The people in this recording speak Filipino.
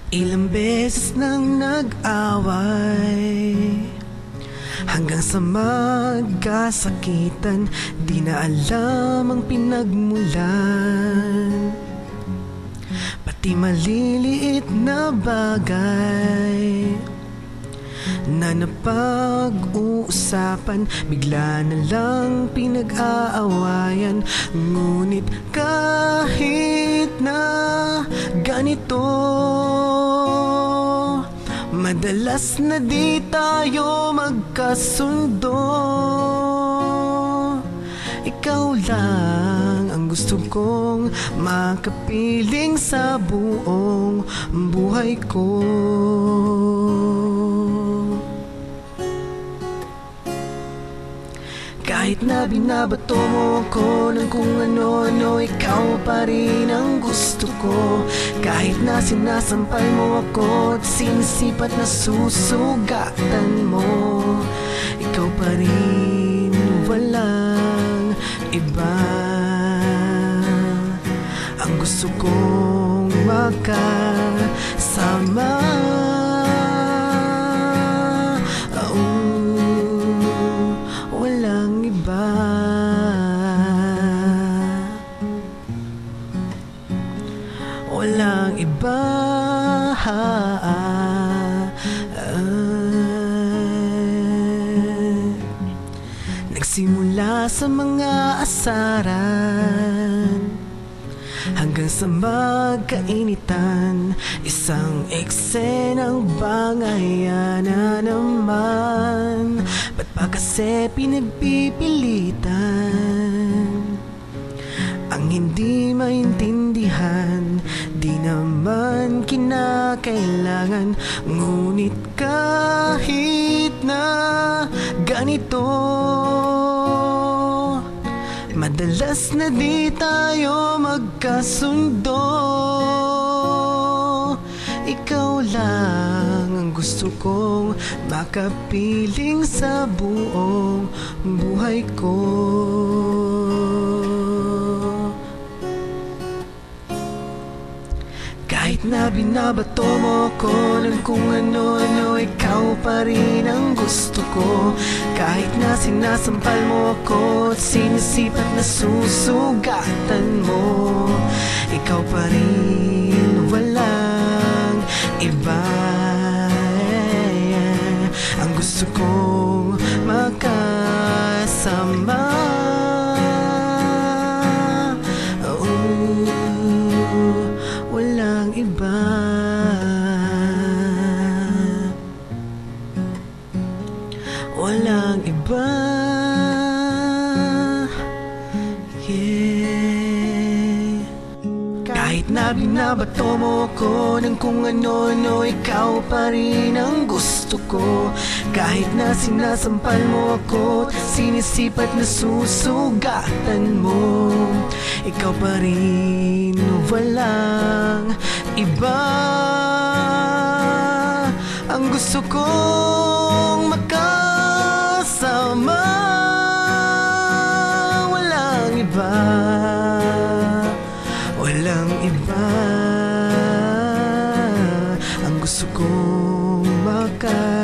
Ilang beses nang nag-away hanggang sa magkasakitan, di na alam ang pinagmulan. Pati maliliit na bagay na napag-uusapan, bigla na lang pinag-aawayan. Ngunit kahit na ganito, madalas na di tayo magkasundo. Ikaw lang ang gusto kong makapiling sa buong buhay ko. Kahit na binabato mo ako ng kung ano-ano, ikaw pa rin ang gusto ko. Kahit na sinasampal mo ako at sinisipat na susugatan mo, ikaw pa rin, walang iba. Ang gusto kong makasama, walang iba. Walang iba. Nagsimula sa mga asaran hanggang sa magkainitan, isang eksenang bangayan na naman. Ba't pa kasi pinagpipilitan ang hindi maintindihan? Di naman kinakailangan. Ngunit kahit na ganito, madalas na di tayo magkasundo. Ikaw lang ang gusto kong makapiling sa buong buhay ko. Kahit na binabato mo ko ng kung ano-ano, ikaw pa rin ang gusto ko. Kahit na sinasampal mo ako at sinisipat na susugatan mo, ikaw pa rin, walang iba. Ang gusto kong makasama, walang iba. Walang iba. Yeah. Kahit na binabato mo ko ng kung ano-ano, ikaw pa rin ang gusto ko. Kahit na sinasampal mo ako, sinisipat na susugatan mo, ikaw pa rin, walang iba. Ang gusto kong makasama, walang iba. Walang iba. Ang gusto kong makasama.